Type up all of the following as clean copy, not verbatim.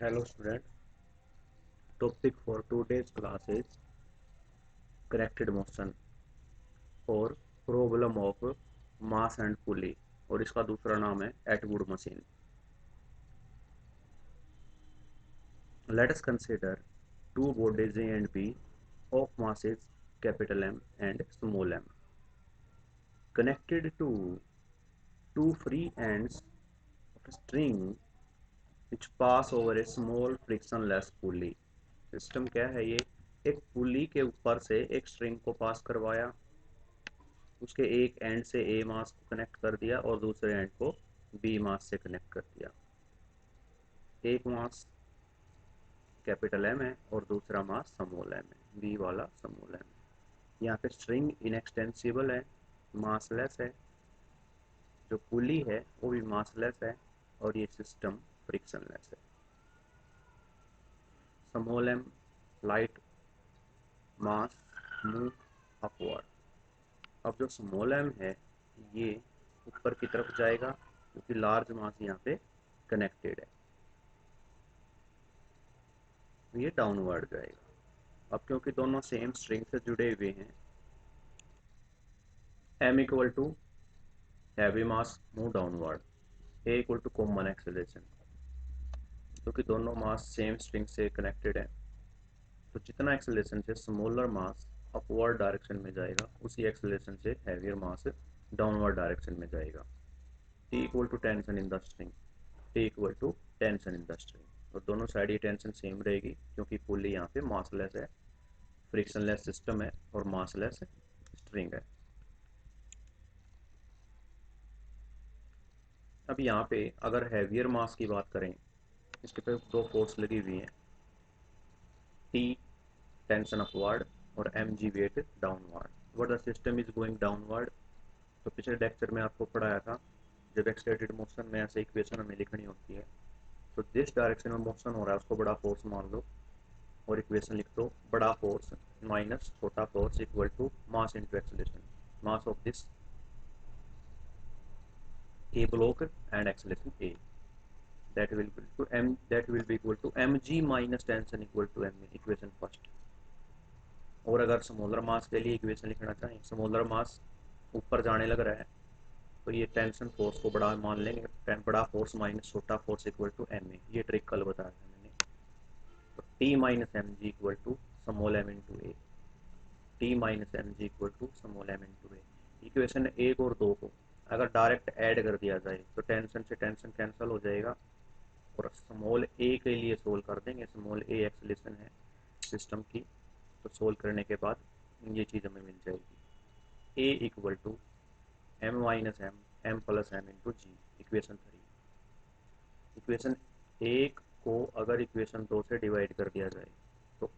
Hello student, topic for today's class is corrected motion और problem of mass and pulley और इसका दूसरा नाम है Atwood machine. Let us consider two bodies A and B of masses capital M and small m connected to two free ends of a string which pass over a small frictionless pulley. System क्या है ये? एक पुली के ऊपर से एक string को पास करवाया, उसके एक एंड से ए मास को कनेक्ट कर दिया और दूसरे एंड को बी मास से कनेक्ट कर दिया। एक मास कैपिटल एम है और दूसरा मास स्मॉल एम है, बी वाला स्मॉल एम है। यहाँ पे स्ट्रिंग इनएक्सटेंसिबल है, मासलेस है, जो पुली है वो भी मासलेस है और ये सिस्टम फ्रिक्शनलेस है। स्मॉल एम लाइट मास मूव अपवर्ड। अब जो स्मॉल एम है ये ऊपर की तरफ जाएगा क्योंकि लार्ज मास यहाँ पे कनेक्टेड है, ये डाउनवर्ड जाएगा। अब क्योंकि दोनों सेम स्ट्रिंग से जुड़े हुए हैं, m equal to heavy mass move downward, a equal to common acceleration. क्योंकि दोनों मास सेम स्ट्रिंग से कनेक्टेड है तो जितना एक्सेलरेशन से स्मॉलर मास अपवर्ड डायरेक्शन में जाएगा उसी एक्सेलरेशन से हैवियर मास डाउनवर्ड डायरेक्शन में जाएगा। T equal to tension in the string, T equal to tension in the string, और दोनों साइड ये टेंशन सेम रहेगी क्योंकि पुली यहाँ पे मासलेस है, फ्रिक्शनलेस सिस्टम है और मासलेस स्ट्रिंग है। अब यहाँ पे अगर हैवियर मास की बात करें, इसके पे दो फोर्स लगी हुई हैं, टी टेंशन अपवर्ड और M G weight downward. But the system is going downward. तो पिछले लेक्चर में आपको पढ़ाया था जब एक्सलेटेड मोशन में ऐसे इक्वेशन हमें लिखनी होती है तो जिस डायरेक्शन में मोशन हो रहा है उसको बड़ा फोर्स मान लो और इक्वेशन लिख दो, बड़ा फोर्स माइनस छोटा force equal to mass into acceleration, mass of this a block and acceleration a, that will be equal to mg minus tension equal to m, equation first. और अगर smaller मास के लिए equation लिखना चाहें, smaller मास ऊपर जाने लग रहा है तो ये टेंशन फोर्स को बड़ा मान लेंगे, बड़ा फोर्स माइनस छोटा force equal to m a, ये ट्रिक कल बताया था मैंने। तो T minus m g equal to small m into a, T minus m g equal to small m into a. Equation एक और दो को अगर डायरेक्ट ऐड कर दिया जाए तो टेंशन से टेंशन कैंसिल हो जाएगा और स्मॉल ए के लिए सोल्व कर देंगे। स्मॉल ए एक्सेलेरेशन है सिस्टम की, तो सोल्व करने के बाद ये चीज़ हमें मिल जाएगी, a equal to m minus m m plus m into g, equation three. Equation एक को अगर इक्वेशन दो से डिवाइड कर दिया जाए तो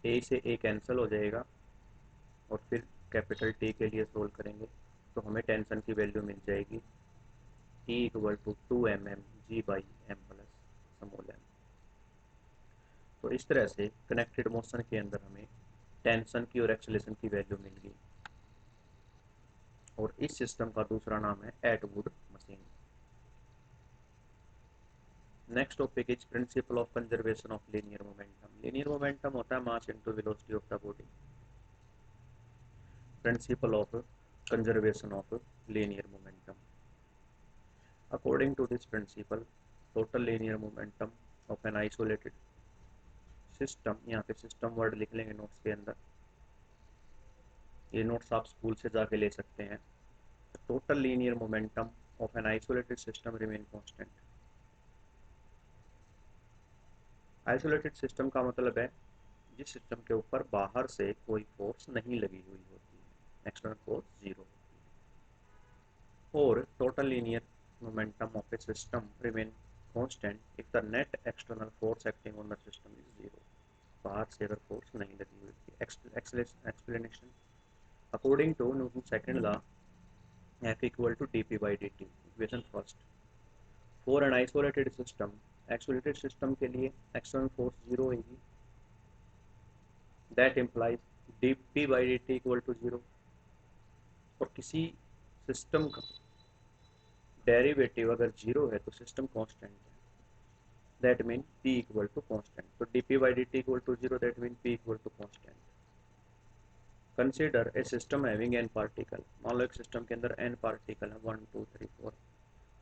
ए से ए कैंसिल हो जाएगा और फिर कैपिटल टी के लिए सोल्व करेंगे तो हमें टेंशन की वैल्यू मिल जाएगी E equal to two m m g by m plus small m. तो इस तरह से कनेक्टेड मोशन के अंदर हमें टेंशन की और एक्सेलरेशन की वैल्यू मिल गई और इस सिस्टम का दूसरा नाम है Atwood machine. Next topic is principle of conservation of linear momentum. Linear momentum होता है mass into velocity of the body. Principle of conservation of linear momentum, according to this principle total linear momentum of an isolated system, यहाँ पे system word लिख लेंगे notes के अंदर, ये notes आप स्कूल से जाके ले सकते हैं। Total linear momentum of an isolated system remain constant. Isolated system का मतलब है जिस सिस्टम के ऊपर बाहर से कोई फोर्स नहीं लगी हुई होती है, एक्सटर्नल फोर्स जीरो होती है। और total linear momentum of a system remain constant if the net external force acting on the system is zero. बाहर से अगर फोर्स नहीं लगी हुई थी। Explanation, according to Newton second law F equal to dp by dt, equation first, for an isolated system, isolated system के लिए external force zero होगी, that implies dp by dt equal to zero. और किसी system का derivative अगर zero है तो system constant है। That mean p equal to constant. तो dp by dt equal to 0, that mean p equal to constant. Consider a system having n particle. मान लो एक सिस्टम के अंदर n पार्टिकल है, 1 2 3 4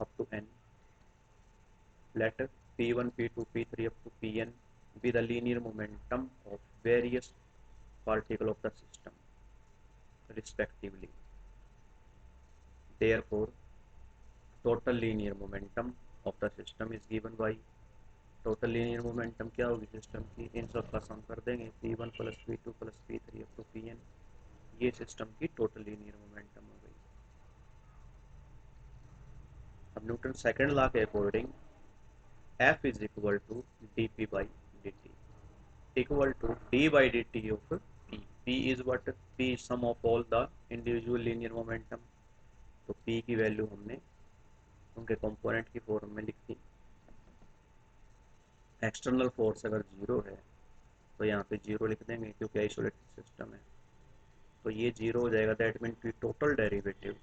up to n। Let p1 p2 p3 up to pn be the linear momentum of various particle of the system respectively. Therefore, total linear momentum of the system is given by, total linear momentum क्या होगी system की, इन सब का सम कर देंगे, p1 plus p2 plus p3 up to pn। ये system की total linear momentum हो गई। अब न्यूटन सेकंड लॉ के according F is equal to dp by dt equal to d by dt of p। p is what? p is sum of all the individual linear momentum। तो p की value हमने उनके component की form में लिख दी। External force अगर zero है तो यहाँ पे जीरो लिख देंगे क्योंकि आइसोलेटेड सिस्टम है, तो ये जीरो हो जाएगा। दैट मीन की टोटल डेरिवेटिव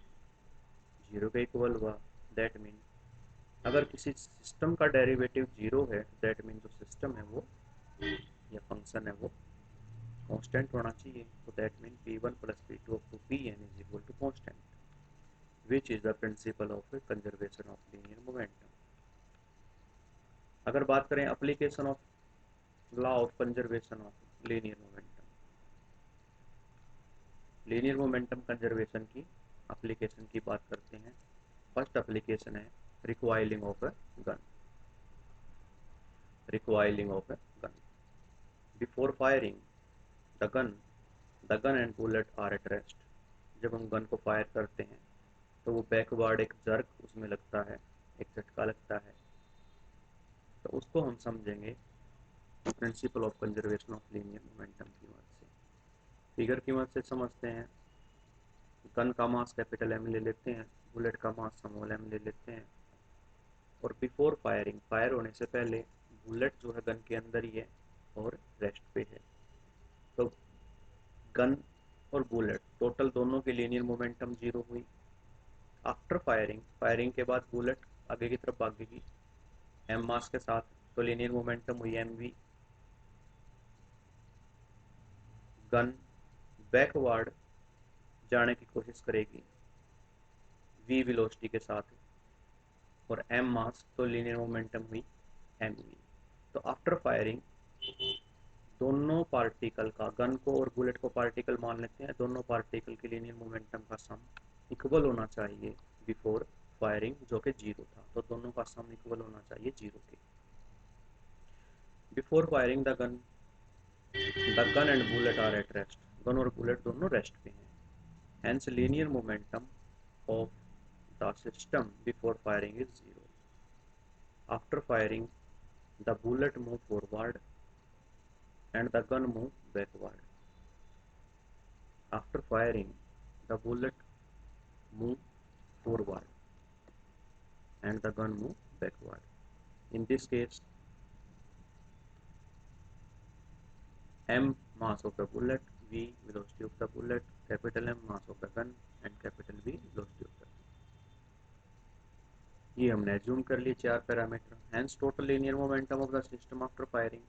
जीरो के इक्वल हुआ। दैट मीन अगर किसी सिस्टम का डेरिवेटिव जीरो है, दैट मीन जो सिस्टम है वो या फंक्शन है वो कांस्टेंट होना चाहिए। तो that mean p1 plus p2 up to pn is equal to constant which is the principle of conservation of linear momentum. अगर बात करें application of law of conservation of linear momentum, linear momentum conservation की application की बात करते हैं। First application है recoiling of a gun. Recoiling of a gun before firing the gun and bullet are at rest. जब हम gun को fire करते हैं तो वो बैकवर्ड एक जर्क उसमें लगता है, एक झटका लगता है, तो उसको हम समझेंगे principal of conservation of linear momentum की मदद से। फिगर की मदद से समझते हैं। गन का मास कैपिटल एम ले लेते हैं, बुलेट का मास स्मॉल एम ले लेते हैं, और बिफोर फायरिंग फायर होने से पहले बुलेट जो है गन के अंदर ही है और रेस्ट पे है। तो गन और बुलेट टोटल दोनों की लीनियर मोमेंटम जीरो हुई। आफ्टर फायरिंग फायरिंग के बाद बुलेट आगे की तरफ भागेगी एम मास के साथ, तो लीनियर मोमेंटम हुई एम वी। गन बैकवर्ड जाने की कोशिश करेगी वी वेलोसिटी के साथ और एम मास, तो लीनियर मोमेंटम हुई एम वी। तो आफ्टर फायरिंग दोनों पार्टिकल का, गन को और बुलेट को पार्टिकल मान लेते हैं, दोनों पार्टिकल के लीनियर मोमेंटम का सम इक्वल होना चाहिए बिफोर फायरिंग जो कि जीरो था, तो दोनों का सम इक्वल होना चाहिए जीरो के। Before firing the gun and bullet are at rest. Gun और बुलेट दोनों रेस्ट पे हैं। Hence linear momentum of the system before firing is zero. After firing the bullet move forward and the gun move backward. After firing, the bullet move forward and the gun move backward. In this case, m mass of the bullet, v velocity of the bullet, capital M mass of the gun and capital V velocity of the gun. ये हमने assume कर लिए चार parameter. Hence total linear momentum of the system after firing.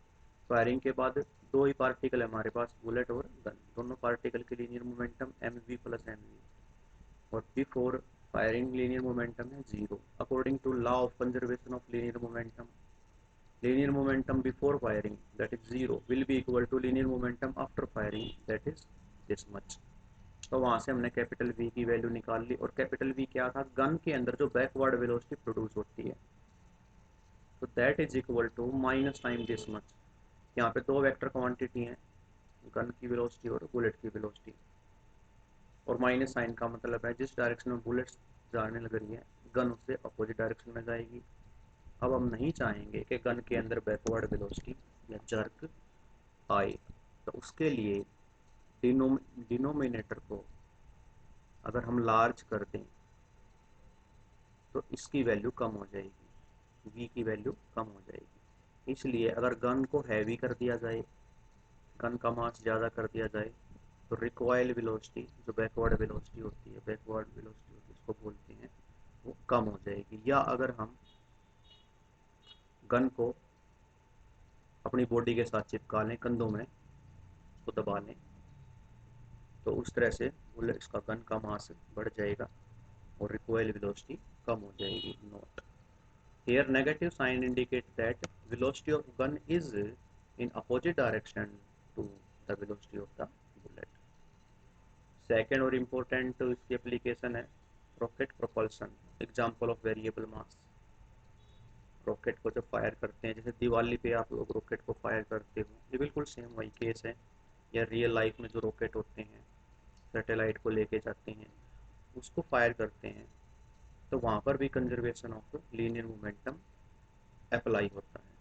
Firing के बाद दो ही particle है हमारे पास, बुलेट और गन, दोनों पार्टिकल की linear momentum m v plus m v, और बिफोर फायरिंग लीनियर मोमेंटम है zero. According to law of conservation of linear momentum before firing that is zero will be equal to linear momentum after firing that is this much. तो वहां से हमने capital V की value निकाल ली, और capital V क्या था, gun के अंदर जो बैकवर्ड वेलोसिटी प्रोड्यूस होती है, तो that is equal to minus time this much. यहाँ पे दो वेक्टर क्वांटिटी हैं, गन की वेलोसिटी और बुलेट की वेलोसिटी, और माइनस साइन का मतलब है जिस डायरेक्शन में बुलेट जाने लग रही है गन उससे अपोजिट डायरेक्शन में जाएगी। अब हम नहीं चाहेंगे कि गन के अंदर बैकवर्ड वेलोसिटी या जर्क आए, तो उसके लिए डिनोमिनेटर को अगर हम लार्ज कर दें तो इसकी वैल्यू कम हो जाएगी, v की वैल्यू कम हो जाएगी। इसलिए अगर गन को हैवी कर दिया जाए, गन का मास ज़्यादा कर दिया जाए, तो रिकॉइल वेलोसिटी जो बैकवर्ड वेलोसिटी होती है, उसको बोलते हैं, वो कम हो जाएगी। या अगर हम गन को अपनी बॉडी के साथ चिपका लें, कंधों में उसको दबा लें, तो उस तरह से बुलेट इसका गन का मास बढ़ जाएगा और रिकॉइल वेलोसिटी कम हो जाएगी। Note, here negative sign indicate that velocity of gun is in opposite direction to the velocity of the bullet। Second और इम्पोर्टेंट इसकी एप्लीकेशन है rocket propulsion, example of variable mass. Rocket को जब fire करते हैं, जैसे दिवाली पे आप लोग रॉकेट को फायर करते हो, ये बिल्कुल सेम वही केस है। या रियल लाइफ में जो रॉकेट होते हैं, सैटेलाइट को लेके जाते हैं, उसको फायर करते हैं, तो वहाँ पर भी conservation of linear momentum apply होता है।